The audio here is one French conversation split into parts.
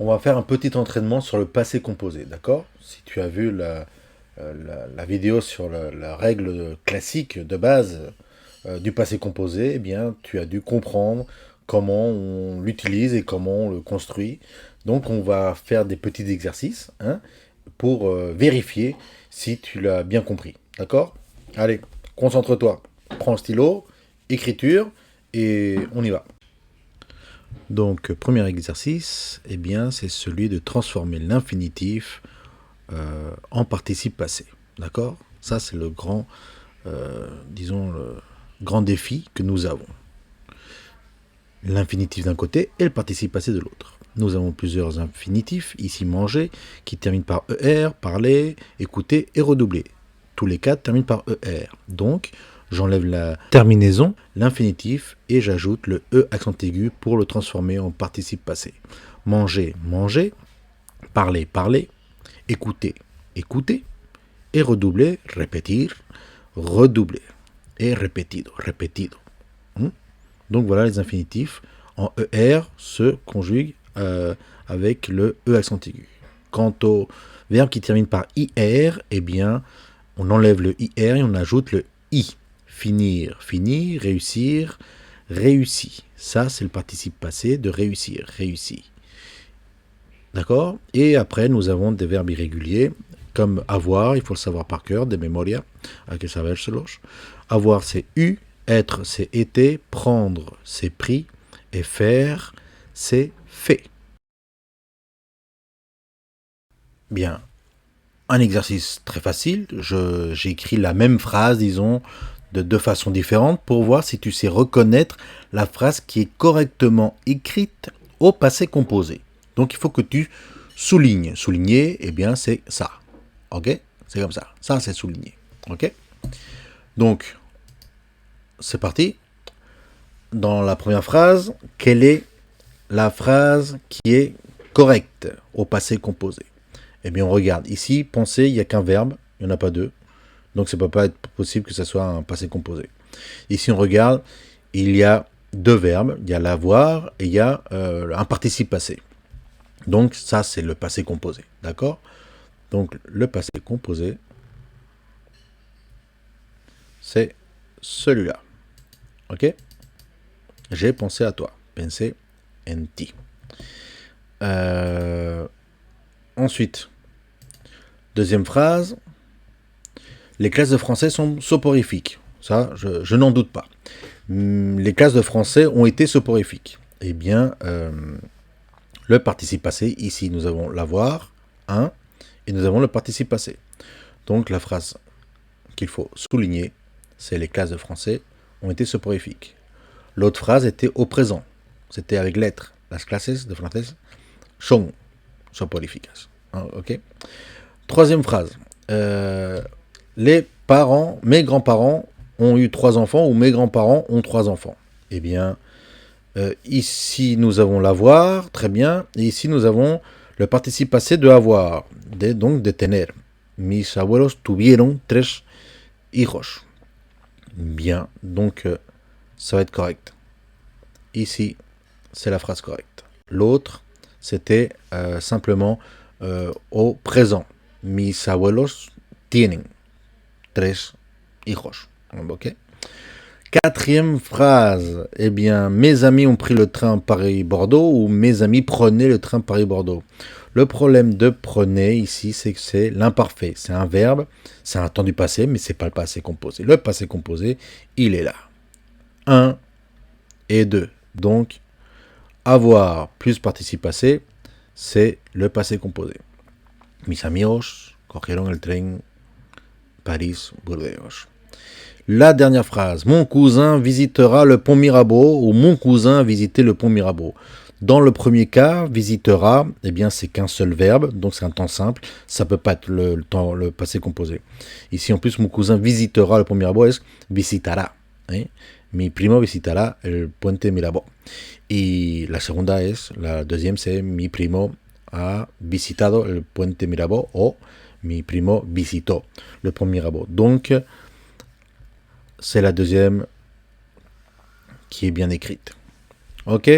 On va faire un petit entraînement sur le passé composé, d'accord? Si tu as vu la vidéo sur la règle classique de base du passé composé, eh bien, tu as dû comprendre comment on l'utilise et comment on le construit. Donc, on va faire des petits exercices hein, pour vérifier si tu l'as bien compris, d'accord? Allez, concentre-toi. Prends le stylo, écriture, et on y va. Donc, premier exercice, eh bien, c'est celui de transformer l'infinitif en participe passé. D'accord? Ça, c'est le grand, disons, le grand défi que nous avons. L'infinitif d'un côté et le participe passé de l'autre. Nous avons plusieurs infinitifs, ici manger, qui terminent par ER, parler, écouter et redoubler. Tous les quatre terminent par ER. Donc, j'enlève la terminaison, l'infinitif, et j'ajoute le E accent aigu pour le transformer en participe passé. Manger, manger, parler, parler, écouter, écouter, et redoubler, répéter, redoubler, et repetido, repetido. Donc voilà, les infinitifs en ER se conjuguent avec le E accent aigu. Quant au verbe qui termine par IR, eh bien, on enlève le IR et on ajoute le I. Finir, finir, réussir, réussi. Ça, c'est le participe passé de réussir, réussi. D'accord? Et après, nous avons des verbes irréguliers, comme avoir, il faut le savoir par cœur, de memoria, hay que sabérselos. Avoir, c'est eu, être, c'est été, prendre, c'est pris, et faire, c'est fait. Bien, un exercice très facile, j'ai écrit la même phrase, disons, de deux façons différentes pour voir si tu sais reconnaître la phrase qui est correctement écrite au passé composé. Donc il faut que tu soulignes. Souligner, eh bien c'est ça. Ok? C'est comme ça. Ça c'est souligné. Ok? Donc, c'est parti. Dans la première phrase, quelle est la phrase qui est correcte au passé composé? Eh bien on regarde. Ici, penser, il n'y a qu'un verbe, il n'y en a pas deux. Donc ça ne peut pas être possible que ce soit un passé composé. Ici, on regarde, il y a deux verbes, il y a l'avoir et il y a un participe passé. Donc ça, c'est le passé composé, d'accord? Donc le passé composé, c'est celui-là, ok? J'ai pensé à toi, pensé en ti. Ensuite, deuxième phrase, les classes de français sont soporifiques. Ça, je n'en doute pas. Les classes de français ont été soporifiques. Eh bien, le participe passé, ici nous avons l'avoir, un, et nous avons le participe passé. Donc la phrase qu'il faut souligner, c'est les classes de français ont été soporifiques. L'autre phrase était au présent, c'était avec l'être. Las clases de français son soporificas. Ok. Troisième phrase, les parents, mes grands-parents ont eu 3 enfants ou mes grands-parents ont 3 enfants. Eh bien, ici, nous avons l'avoir, très bien. Et ici, nous avons le participe passé de avoir, donc de tener. Mis abuelos tuvieron 3 hijos. Bien, donc ça va être correct. Ici, c'est la phrase correcte. L'autre, c'était simplement au présent. Mis abuelos tienen 3 hijos. Ok. Quatrième phrase, eh bien, mes amis ont pris le train Paris-Bordeaux ou mes amis prenaient le train Paris-Bordeaux. Le problème de prenez ici, c'est que c'est l'imparfait. C'est un verbe, c'est un temps du passé, mais c'est pas le passé composé. Le passé composé, il est là. 1 et 2. Donc, avoir plus participe passé, c'est le passé composé. Mis amigos cogieron el tren Paris-Burdeos. La dernière phrase. Mon cousin visitera le pont Mirabeau ou mon cousin a visité le pont Mirabeau. Dans le premier cas, visitera, eh bien c'est qu'un seul verbe, donc c'est un temps simple. Ça peut pas être le passé composé. Ici en plus, mon cousin visitera le pont Mirabeau es visitará. Mi primo visitará el puente Mirabeau. Y la deuxième c'est mi primo ha visitado el puente Mirabeau o mi primo visitó le pont Mirabeau. Donc c'est la deuxième qui est bien écrite. Ok?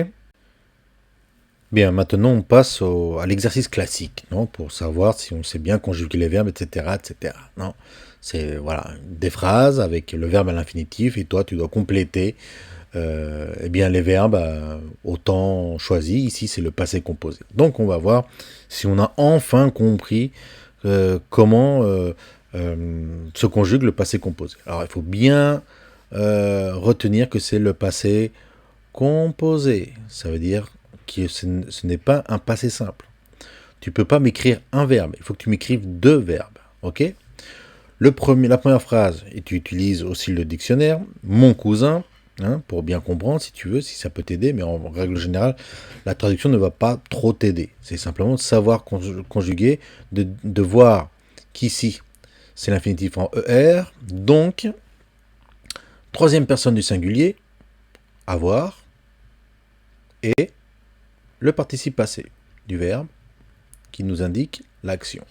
Bien, maintenant on passe à l'exercice classique, non, pour savoir si on sait bien conjuguer les verbes, etc., etc. Non, c'est voilà des phrases avec le verbe à l'infinitif et toi tu dois compléter eh bien les verbes au temps choisi. Ici c'est le passé composé. Donc on va voir si on a enfin compris comment se conjugue le passé composé. Alors il faut bien retenir que c'est le passé composé. Ça veut dire que ce n'est pas un passé simple. Tu peux pas m'écrire un verbe. Il faut que tu m'écrives deux verbes. Ok? La première phrase, et tu utilises aussi le dictionnaire, mon cousin, hein, pour bien comprendre si tu veux, si ça peut t'aider, mais en règle générale, la traduction ne va pas trop t'aider. C'est simplement de savoir conjuguer, de voir qu'ici, c'est l'infinitif en ER, donc, troisième personne du singulier, avoir, et le participe passé du verbe qui nous indique l'action.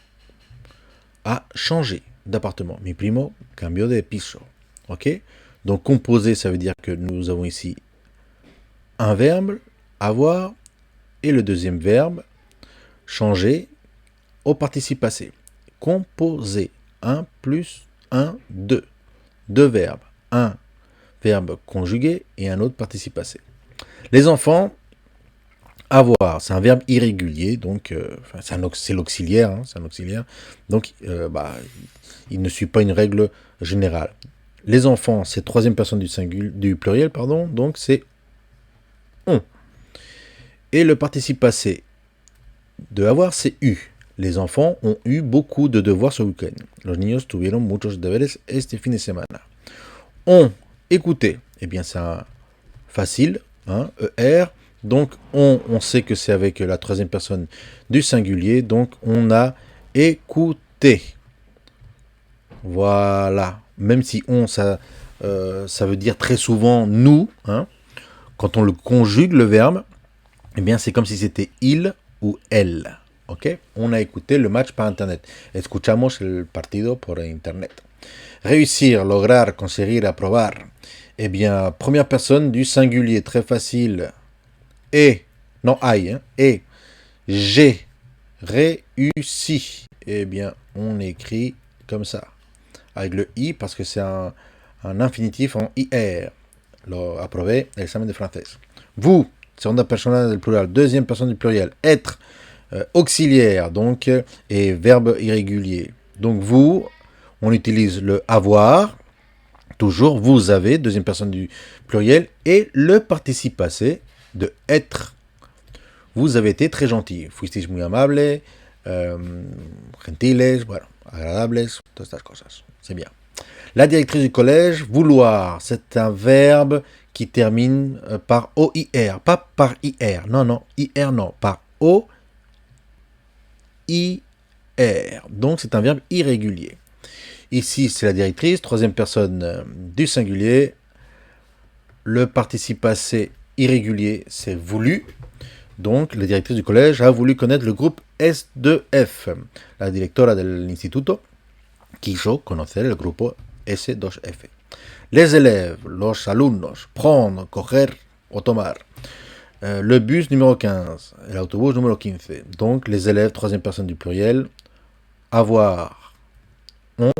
A changé d'appartement. Mi primo cambio de piso. Ok? Donc composé, ça veut dire que nous avons ici un verbe, avoir, et le deuxième verbe, changer, au participe passé. Composé. 1 plus 1, 2. Deux verbes. Un verbe conjugué et un autre participe passé. Les enfants, avoir, c'est un verbe irrégulier, donc c'est l'auxiliaire, hein, c'est un auxiliaire, donc il ne suit pas une règle générale. Les enfants, c'est troisième personne du pluriel, pardon, donc c'est on. Et le participe passé de avoir, c'est eu. Les enfants ont eu beaucoup de devoirs ce week-end. Los niños tuvieron muchos deberes este fin de semana. On, écoutez, eh bien c'est facile, hein, ER. Donc on sait que c'est avec la troisième personne du singulier, donc on a écouté. Voilà. Même si on, ça veut dire très souvent nous, hein, quand on le conjugue le verbe, eh bien c'est comme si c'était il ou elle. Ok? On a écouté le match par internet. Escuchamos el partido por internet. Réussir, lograr, conseguir, aprobar. Eh bien, première personne du singulier, très facile. Et, non, aïe, hein, et, j'ai réussi. Eh bien, on écrit comme ça. Avec le i parce que c'est un infinitif en IR. Lo aprobé l'examen de français. Vous, segunda persona del plural, deuxième personne du pluriel. Être, auxiliaire, donc, et verbe irrégulier. Donc, vous, on utilise le avoir, toujours, vous avez, deuxième personne du pluriel, et le participe passé de être. Vous avez été très gentil. Fuisteis muy amable, gentiles, bueno, agradables, todas estas cosas. C'est bien. La directrice du collège, vouloir, c'est un verbe qui termine par OIR, pas par IR. Non, non, IR non, par OIR. Donc c'est un verbe irrégulier. Ici, c'est la directrice, troisième personne du singulier. Le participe passé irrégulier, c'est voulu. Donc, la directrice du collège a voulu connaître le groupe S2F. La directora del instituto quiso conocer el grupo S2F. Les élèves, los alumnos, prendre, coger o tomar. Le bus numéro 15, l'autobus numéro 15. Donc, les élèves, troisième personne du pluriel, avoir, ont,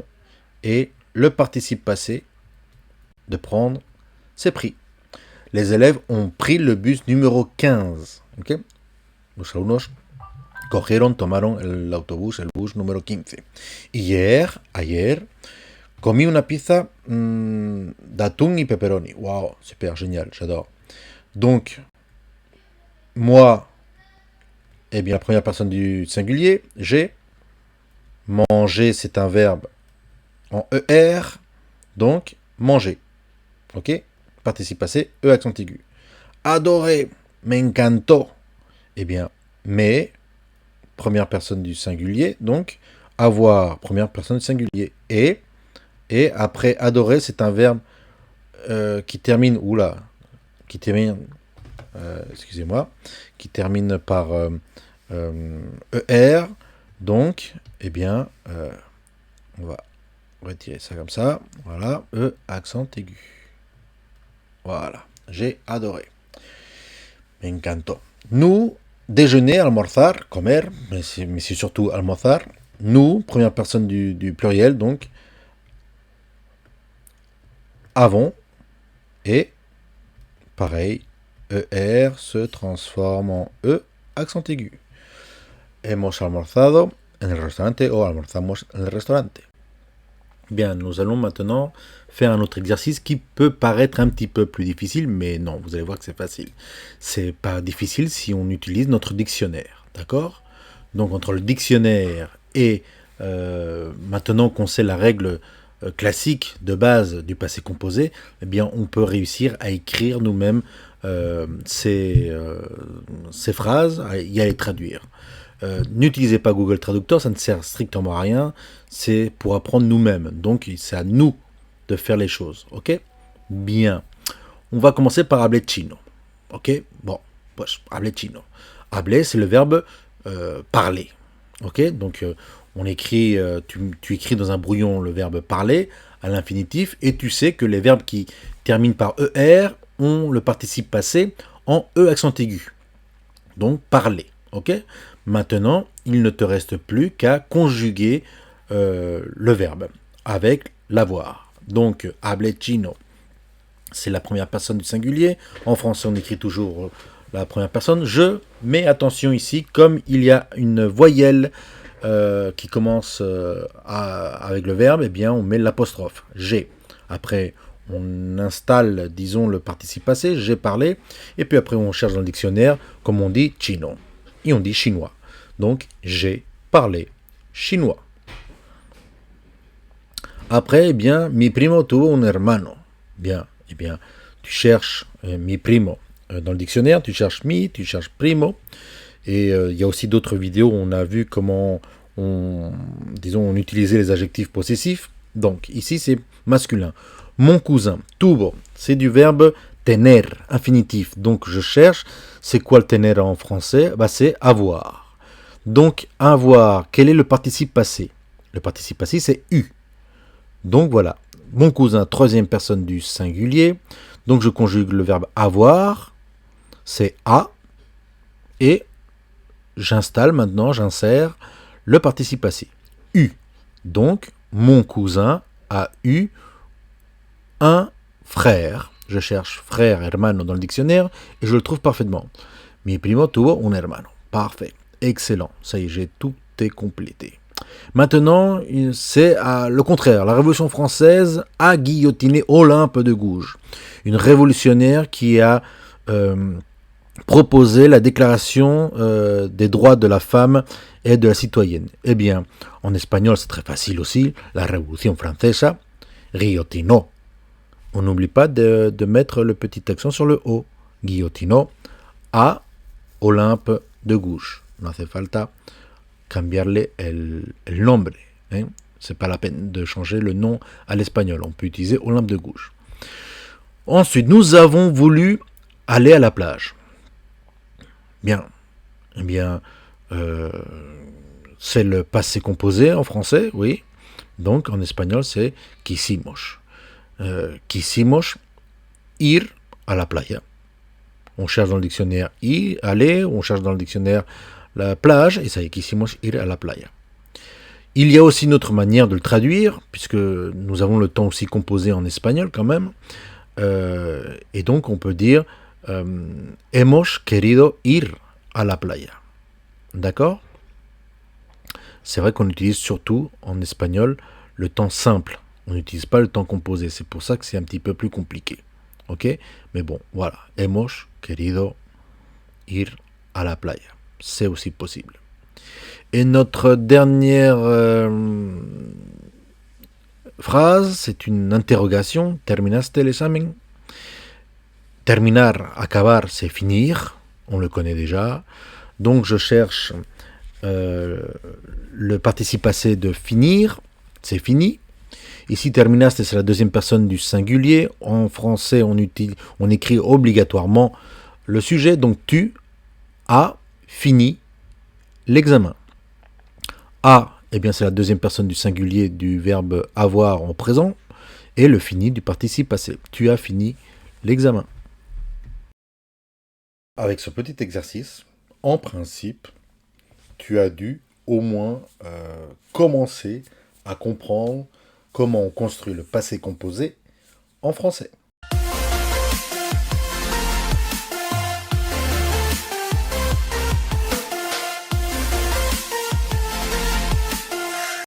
et le participe passé de prendre, c'est pris. Les élèves ont pris le bus numéro 15. ¿Okay? Los alumnos cogieron, tomaron el autobús, el bus número 15. Ayer, comí una pizza d'atún y pepperoni. Wow, super, génial, j'adore. Donc, moi, eh bien, la première personne du singulier, j'ai. Manger, c'est un verbe en ER, donc manger. Ok? Participe passé, E accent aigu. Adorer, me encantó. Eh bien, mais, première personne du singulier, donc avoir, première personne du singulier. Et après, adorer, c'est un verbe qui termine, excusez-moi, qui termine par ER. Donc, eh bien, on va retirer ça comme ça. Voilà, E, accent aigu. Voilà, j'ai adoré. Me encantó. Nous déjeuner, almorzar, comer, mais c'est surtout almorzar. Nous, première personne du pluriel, donc avons, et pareil, ER se transforme en E, accent aigu. Hemos almorzado en el restaurante o almorzamos en el restaurante. Bien, nous allons maintenant faire un autre exercice qui peut paraître un petit peu plus difficile, mais non, vous allez voir que c'est facile. C'est pas difficile si on utilise notre dictionnaire, d'accord? Donc entre le dictionnaire et maintenant qu'on sait la règle classique de base du passé composé, eh bien on peut réussir à écrire nous-mêmes ces phrases et à les traduire. N'utilisez pas Google Traductor, ça ne sert strictement à rien, c'est pour apprendre nous-mêmes. Donc c'est à nous de faire les choses, ok? Bien. On va commencer par habler chino, ok? Bon, pues, habler chino. Habler, c'est le verbe parler, ok? Donc on écrit, tu écris dans un brouillon le verbe parler à l'infinitif et tu sais que les verbes qui terminent par ER ont le participe passé en E accent aigu. Donc parler, ok? Maintenant, il ne te reste plus qu'à conjuguer le verbe avec l'avoir. Donc, habler chino, c'est la première personne du singulier. En français, on écrit toujours la première personne. Je, mais attention ici, comme il y a une voyelle qui commence avec le verbe, eh bien, on met l'apostrophe. J'ai. Après, on installe, disons, le participe passé, j'ai parlé, et puis après, on cherche dans le dictionnaire, comme on dit chino, et on dit chinois. Donc, j'ai parlé chinois. Après, eh bien, mi primo tuvo un hermano. Bien, eh bien, tu cherches mi primo dans le dictionnaire, tu cherches mi, tu cherches primo. Et il y a aussi d'autres vidéos où on a vu comment on utilisait les adjectifs possessifs. Donc, ici, c'est masculin. Mon cousin, tuvo, c'est du verbe tener, infinitif. Donc, je cherche, c'est quoi le tener en français? Bah, c'est avoir. Donc, avoir, quel est le participe passé? Le participe passé, c'est eu. Donc voilà, mon cousin, troisième personne du singulier. Donc je conjugue le verbe avoir, c'est a, et j'installe maintenant, j'insère le participe passé, eu. Donc mon cousin a eu un frère. Je cherche frère, hermano dans le dictionnaire, et je le trouve parfaitement. Mi primo tuvo un hermano. Parfait, excellent. Ça y est, j'ai tout complété. Maintenant, c'est le contraire. La Révolution française a guillotiné Olympe de Gouges, une révolutionnaire qui a proposé la déclaration des droits de la femme et de la citoyenne. Eh bien, en espagnol, c'est très facile aussi. La Révolution française guillotinó. On n'oublie pas de mettre le petit accent sur le O. Guillotinó a Olympe de Gouges. No hace falta cambiarle el nombre. Hein? C'est pas la peine de changer le nom à l'espagnol. On peut utiliser Olympe de Gouges. Ensuite, nous avons voulu aller à la plage. Bien. Eh bien, c'est le passé composé en français, oui. Donc, en espagnol, c'est quisimos. Quisimos ir à la playa. On cherche dans le dictionnaire ir, aller, on cherche dans le dictionnaire la plage, et ça y est, quisimos ir à la playa. Il y a aussi une autre manière de le traduire, puisque nous avons le temps aussi composé en espagnol quand même, et donc on peut dire hemos querido ir à la playa. D'accord? C'est vrai qu'on utilise surtout en espagnol le temps simple, on n'utilise pas le temps composé, c'est pour ça que c'est un petit peu plus compliqué. Ok? Mais bon, voilà, hemos querido ir à la playa. C'est aussi possible. Et notre dernière phrase, c'est une interrogation. Terminaste el examen? Terminar, acabar, c'est finir. On le connaît déjà. Donc je cherche le participe passé de finir. C'est fini. Ici, terminaste, c'est la deuxième personne du singulier. En français, on écrit obligatoirement le sujet. Donc tu as fini l'examen. A, eh bien, c'est la deuxième personne du singulier du verbe avoir en présent. Et le fini du participe passé. Tu as fini l'examen. Avec ce petit exercice, En principe, tu as dû au moins commencer à comprendre comment on construit le passé composé en français.